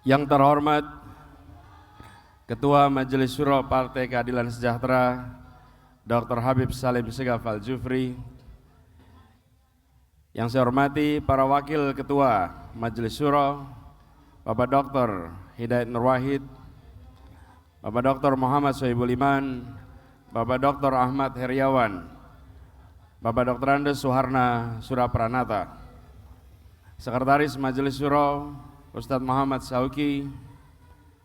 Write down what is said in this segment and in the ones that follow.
Yang terhormat Ketua Majelis Syuro Partai Keadilan Sejahtera Dr. Habib Salim Segaf Al-Jufri, yang saya hormati para Wakil Ketua Majelis Syuro Bapak Dr. Hidayat Nur Wahid, Bapak Dr. Muhammad Sohibul Iman, Bapak Dr. Ahmad Heriawan, Bapak Dr. Andes Suharna Surapranata, Sekretaris Majelis Syuro Ustadz Muhammad Sauki,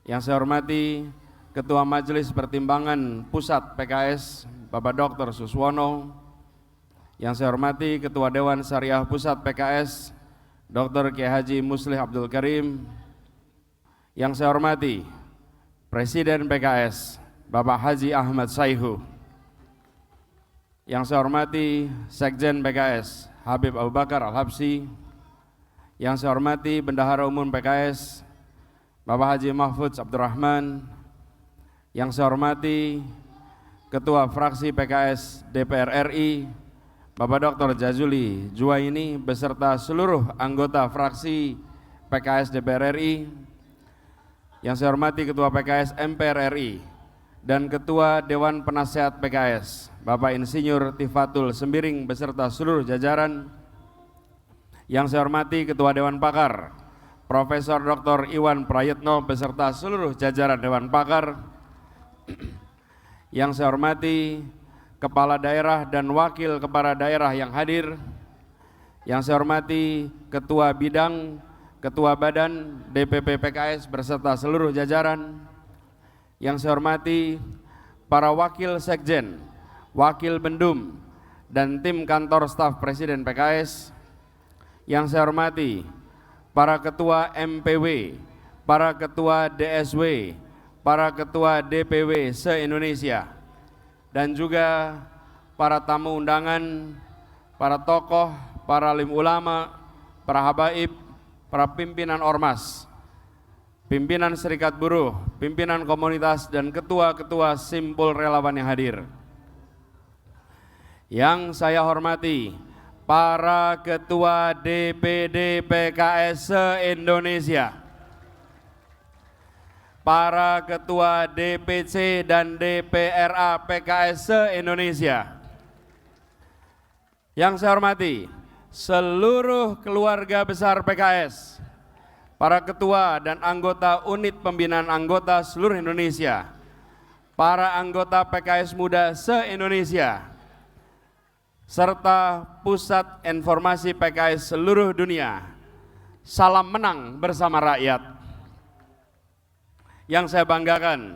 yang saya hormati Ketua Majelis Pertimbangan Pusat PKS Bapak Dr. Suswono, yang saya hormati Ketua Dewan Syariah Pusat PKS Dr. Kiai Haji Muslih Abdul Karim, yang saya hormati Presiden PKS Bapak Haji Ahmad Saihu, yang saya hormati Sekjen PKS Habib Abu Bakar Al-Habsyi, yang saya hormati Bendahara Umum PKS Bapak Haji Mahfudz Abdurrahman, yang saya hormati Ketua Fraksi PKS DPR RI Bapak Dr. Jazuli Juwaini beserta seluruh anggota fraksi PKS DPR RI, yang saya hormati Ketua PKS MPR RI dan Ketua Dewan Penasehat PKS Bapak Insinyur Tifatul Sembiring beserta seluruh jajaran, yang saya hormati Ketua Dewan Pakar Profesor Dr. Iwan Prayitno beserta seluruh jajaran Dewan Pakar, yang saya hormati Kepala Daerah dan Wakil Kepala Daerah yang hadir, yang saya hormati Ketua Bidang, Ketua Badan DPP PKS beserta seluruh jajaran, yang saya hormati para Wakil Sekjen, Wakil Bendum, dan tim kantor staf Presiden PKS, yang saya hormati para Ketua MPW, para Ketua DSW, para Ketua DPW se-Indonesia, dan juga para tamu undangan, para tokoh, para alim ulama, para habaib, para pimpinan ormas, pimpinan serikat buruh, pimpinan komunitas, dan ketua-ketua simpul relawan yang hadir. Yang saya hormati para Ketua DPD PKS se-Indonesia, para Ketua DPC dan DPRA PKS se-Indonesia, yang saya hormati seluruh keluarga besar PKS, para Ketua dan anggota unit pembinaan anggota seluruh Indonesia, para anggota PKS muda se-Indonesia, serta Pusat Informasi PKS seluruh dunia. Salam menang bersama rakyat. Yang saya banggakan,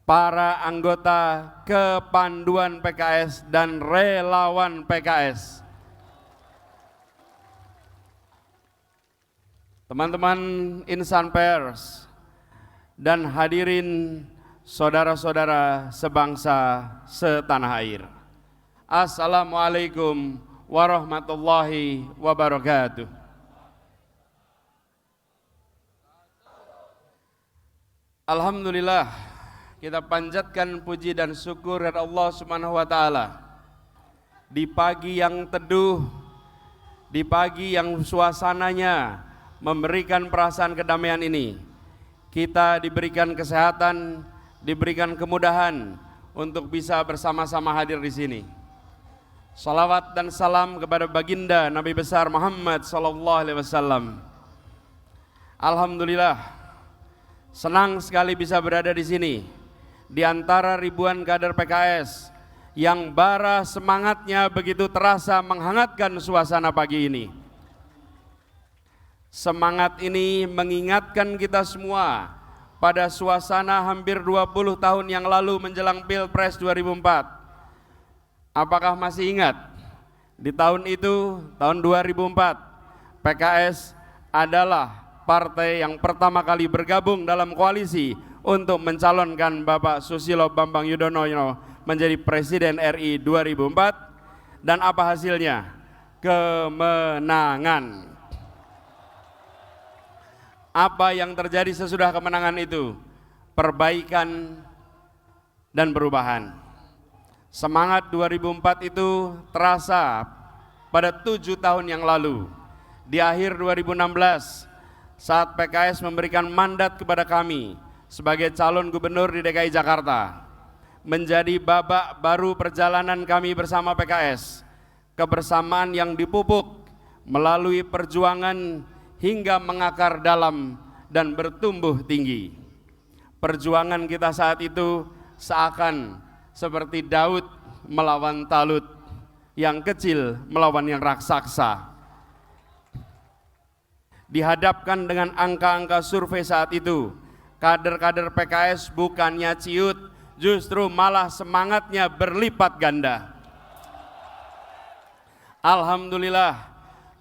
para anggota kepanduan PKS dan relawan PKS, teman-teman insan pers, dan hadirin saudara-saudara sebangsa setanah air. Assalamualaikum warahmatullahi wabarakatuh. Alhamdulillah, kita panjatkan puji dan syukur kepada Allah Subhanahu wa taala. Di pagi yang teduh, di pagi yang suasananya memberikan perasaan kedamaian ini, kita diberikan kesehatan, diberikan kemudahan untuk bisa bersama-sama hadir di sini. Salawat dan salam kepada baginda Nabi besar Muhammad sallallahu alaihi wasallam. Alhamdulillah, senang sekali bisa berada di sini di antara ribuan kader PKS yang bara semangatnya begitu terasa menghangatkan suasana pagi ini. Semangat ini mengingatkan kita semua pada suasana hampir 20 tahun yang lalu menjelang Pilpres 2004. Apakah masih ingat? Di tahun itu, tahun 2004, PKS adalah partai yang pertama kali bergabung dalam koalisi untuk mencalonkan Bapak Susilo Bambang Yudhoyono menjadi Presiden RI 2004. Dan apa hasilnya? Kemenangan. Apa yang terjadi sesudah kemenangan itu? Perbaikan dan perubahan. Semangat 2004 itu terasa pada 7 tahun yang lalu. Di akhir 2016, saat PKS memberikan mandat kepada kami sebagai calon gubernur di DKI Jakarta, menjadi babak baru perjalanan kami bersama PKS, kebersamaan yang dipupuk melalui perjuangan hingga mengakar dalam dan bertumbuh tinggi. Perjuangan kita saat itu seakan seperti Daud melawan Talut, yang kecil melawan yang raksasa. Dihadapkan dengan angka-angka survei saat itu, kader-kader PKS bukannya ciut, justru malah semangatnya berlipat ganda. Alhamdulillah,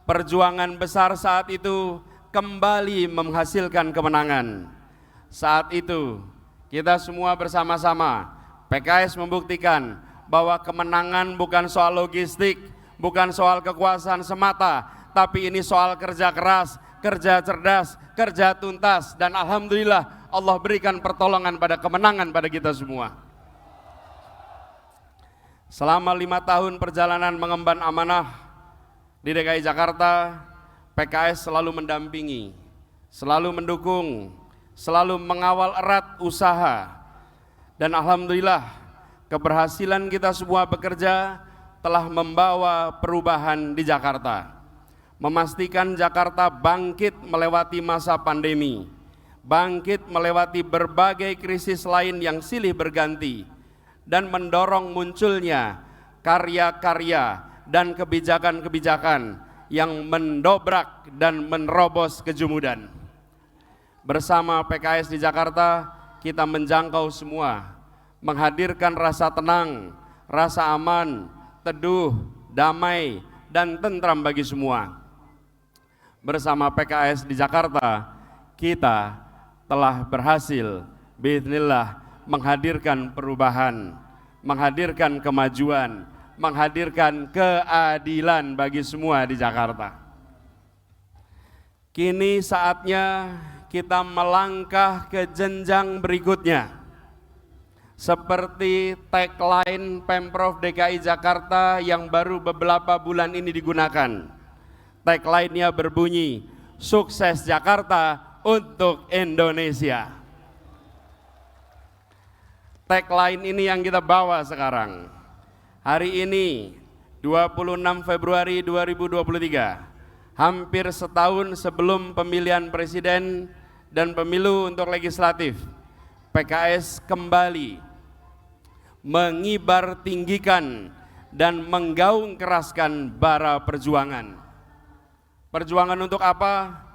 perjuangan besar saat itu kembali menghasilkan kemenangan. Saat itu, kita semua bersama-sama, PKS membuktikan bahwa kemenangan bukan soal logistik, bukan soal kekuasaan semata, tapi ini soal kerja keras, kerja cerdas, kerja tuntas, dan alhamdulillah Allah berikan pertolongan pada kemenangan pada kita semua. Selama 5 tahun perjalanan mengemban amanah di DKI Jakarta, PKS selalu mendampingi, selalu mendukung, selalu mengawal erat usaha, dan alhamdulillah keberhasilan kita semua bekerja telah membawa perubahan di Jakarta, memastikan Jakarta bangkit melewati masa pandemi, bangkit melewati berbagai krisis lain yang silih berganti, dan mendorong munculnya karya-karya dan kebijakan-kebijakan yang mendobrak dan menerobos kejumudan. Bersama PKS di Jakarta, kita menjangkau semua, menghadirkan rasa tenang, rasa aman, teduh, damai, dan tentram bagi semua. Bersama PKS di Jakarta, kita telah berhasil biidznillah menghadirkan perubahan, menghadirkan kemajuan, menghadirkan keadilan bagi semua di Jakarta. Kini saatnya kita melangkah ke jenjang berikutnya. Seperti tagline Pemprov DKI Jakarta yang baru beberapa bulan ini digunakan. Tagline-nya berbunyi, sukses Jakarta untuk Indonesia. Tagline ini yang kita bawa sekarang. Hari ini 26 Februari 2023, hampir setahun sebelum pemilihan presiden dan pemilu untuk legislatif, PKS kembali mengibar tinggikan dan menggaung keraskan bara perjuangan. Perjuangan untuk apa?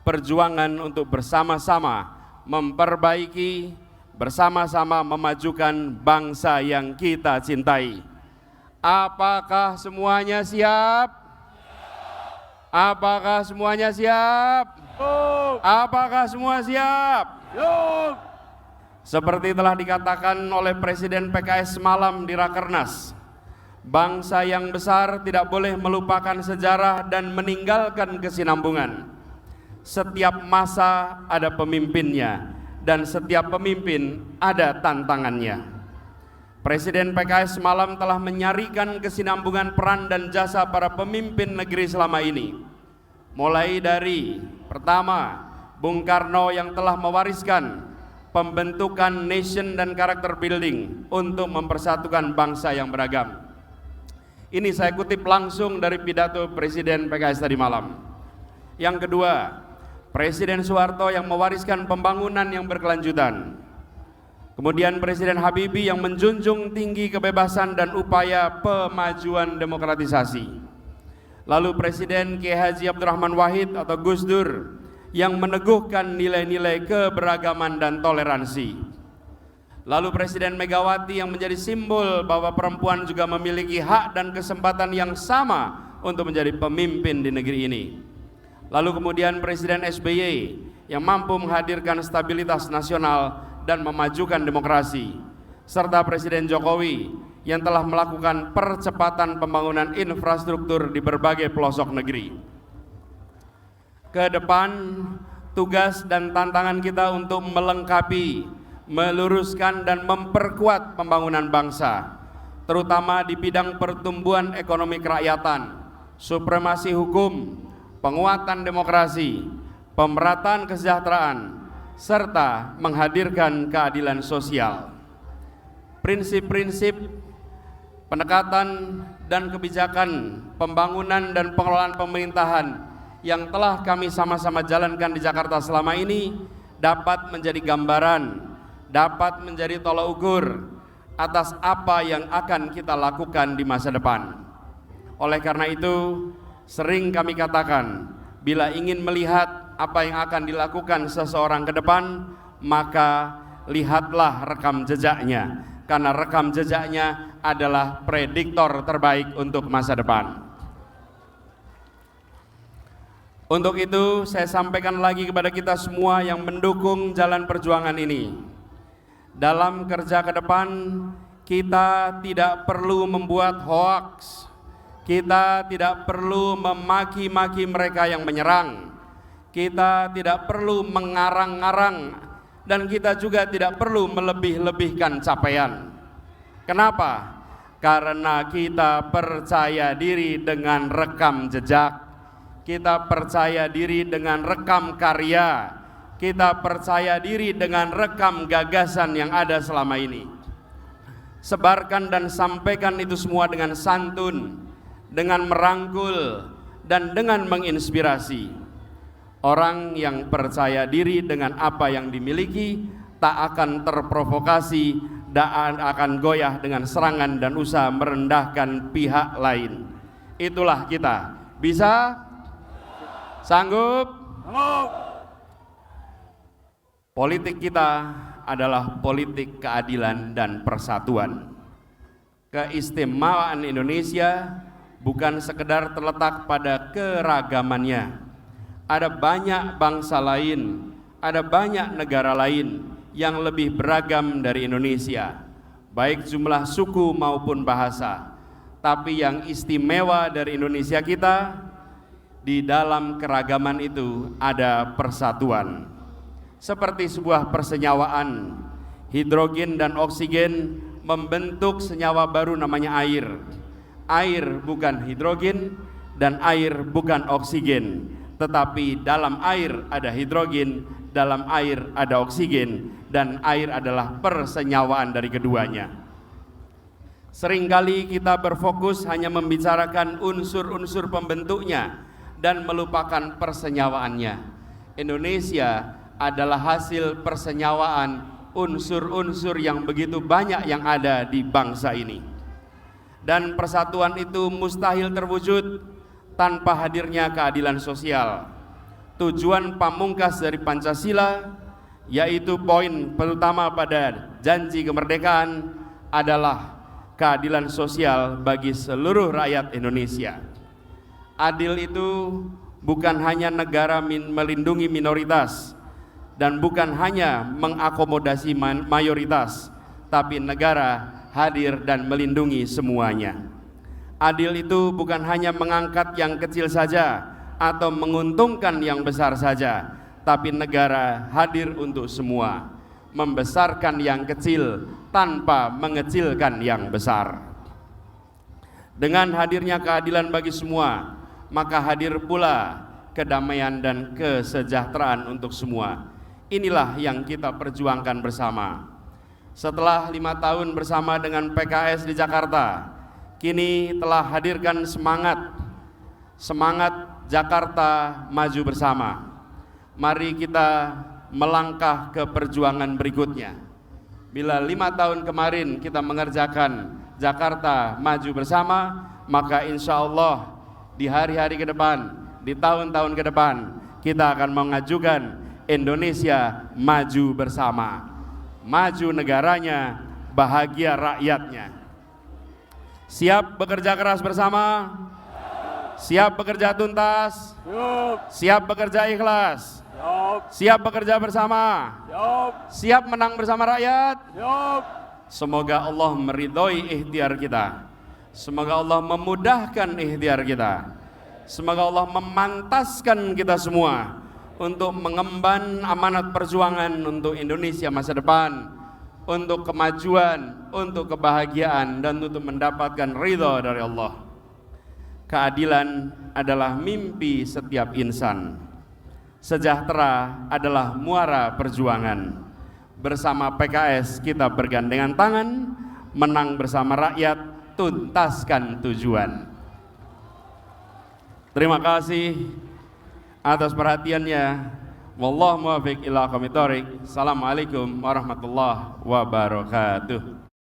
Perjuangan untuk bersama-sama memperbaiki, bersama-sama memajukan bangsa yang kita cintai. Apakah semuanya siap? Apakah semuanya siap? Apakah semua siap? Seperti telah dikatakan oleh Presiden PKS semalam di Rakernas, bangsa yang besar tidak boleh melupakan sejarah dan meninggalkan kesinambungan. Setiap masa ada pemimpinnya, dan setiap pemimpin ada tantangannya. Presiden PKS semalam telah menyarikan kesinambungan peran dan jasa para pemimpin negeri selama ini. Mulai dari pertama, Bung Karno yang telah mewariskan pembentukan nation dan karakter building untuk mempersatukan bangsa yang beragam. Ini saya kutip langsung dari pidato Presiden PKS tadi malam. Yang kedua, Presiden Soeharto yang mewariskan pembangunan yang berkelanjutan. Kemudian Presiden Habibie yang menjunjung tinggi kebebasan dan upaya pemajuan demokratisasi. Lalu Presiden Kiai Haji Abdurrahman Wahid atau Gus Dur yang meneguhkan nilai-nilai keberagaman dan toleransi. Lalu Presiden Megawati yang menjadi simbol bahwa perempuan juga memiliki hak dan kesempatan yang sama untuk menjadi pemimpin di negeri ini. Lalu kemudian Presiden SBY yang mampu menghadirkan stabilitas nasional dan memajukan demokrasi, serta Presiden Jokowi yang telah melakukan percepatan pembangunan infrastruktur di berbagai pelosok negeri. Ke depan, tugas dan tantangan kita untuk melengkapi, meluruskan dan memperkuat pembangunan bangsa, terutama di bidang pertumbuhan ekonomi kerakyatan, supremasi hukum, penguatan demokrasi, pemerataan kesejahteraan, serta menghadirkan keadilan sosial. Prinsip-prinsip pendekatan dan kebijakan pembangunan dan pengelolaan pemerintahan yang telah kami sama-sama jalankan di Jakarta selama ini dapat menjadi gambaran, dapat menjadi tolak ukur atas apa yang akan kita lakukan di masa depan. Oleh karena itu, sering kami katakan, bila ingin melihat apa yang akan dilakukan seseorang ke depan, maka lihatlah rekam jejaknya, karena rekam jejaknya adalah prediktor terbaik untuk masa depan. Untuk itu, saya sampaikan lagi kepada kita semua yang mendukung jalan perjuangan ini. Dalam kerja ke depan, kita tidak perlu membuat hoaks, kita tidak perlu memaki-maki mereka yang menyerang, kita tidak perlu mengarang-ngarang, dan kita juga tidak perlu melebih-lebihkan capaian. Kenapa? Karena kita percaya diri dengan rekam jejak, kita percaya diri dengan rekam karya, kita percaya diri dengan rekam gagasan yang ada selama ini. Sebarkan dan sampaikan itu semua dengan santun, dengan merangkul, dan dengan menginspirasi. Orang yang percaya diri dengan apa yang dimiliki tak akan terprovokasi, dan akan goyah dengan serangan dan usaha merendahkan pihak lain. Itulah kita. Bisa? Sanggup? Politik kita adalah politik keadilan dan persatuan. Keistimewaan Indonesia bukan sekedar terletak pada keragamannya. Ada banyak bangsa lain, ada banyak negara lain yang lebih beragam dari Indonesia, baik jumlah suku maupun bahasa. Tapi yang istimewa dari Indonesia kita, di dalam keragaman itu ada persatuan. Seperti sebuah persenyawaan, hidrogen dan oksigen membentuk senyawa baru namanya air. Air bukan hidrogen dan air bukan oksigen, tetapi dalam air ada hidrogen, dalam air ada oksigen, dan air adalah persenyawaan dari keduanya. Seringkali kita berfokus hanya membicarakan unsur-unsur pembentuknya dan melupakan persenyawaannya. Indonesia adalah hasil persenyawaan unsur-unsur yang begitu banyak yang ada di bangsa ini. Dan persatuan itu mustahil terwujud tanpa hadirnya keadilan sosial. Tujuan pamungkas dari Pancasila, yaitu poin pertama pada janji kemerdekaan, adalah keadilan sosial bagi seluruh rakyat Indonesia. Adil itu bukan hanya negara melindungi minoritas, dan bukan hanya mengakomodasi mayoritas, tapi negara hadir dan melindungi semuanya. Adil itu bukan hanya mengangkat yang kecil saja atau menguntungkan yang besar saja, tapi negara hadir untuk semua, membesarkan yang kecil tanpa mengecilkan yang besar. Dengan hadirnya keadilan bagi semua, maka hadir pula kedamaian dan kesejahteraan untuk semua. Inilah yang kita perjuangkan bersama. Setelah 5 tahun bersama dengan PKS di Jakarta, kini telah hadirkan semangat Jakarta maju bersama. Mari kita melangkah ke perjuangan berikutnya. Bila 5 tahun kemarin kita mengerjakan Jakarta maju bersama, maka insya Allah di hari-hari ke depan, di tahun-tahun ke depan, kita akan mengajukan Indonesia maju bersama. Maju negaranya, bahagia rakyatnya. Siap bekerja keras bersama? Siap bekerja tuntas? Siap bekerja ikhlas? Siap bekerja bersama? Siap menang bersama rakyat? Semoga Allah meridhoi ikhtiar kita. Semoga Allah memudahkan ikhtiar kita. Semoga Allah memantaskan kita semua untuk mengemban amanat perjuangan untuk Indonesia masa depan, untuk kemajuan, untuk kebahagiaan, dan untuk mendapatkan ridha dari Allah. Keadilan adalah mimpi setiap insan. sejahtera adalah muara perjuangan. Bersama PKS kita bergandengan tangan, menang bersama rakyat, tuntaskan tujuan. Terima kasih atas perhatiannya. Wallahu muwaffiq ila aqwamit thoriq. Assalamualaikum warahmatullahi wabarakatuh.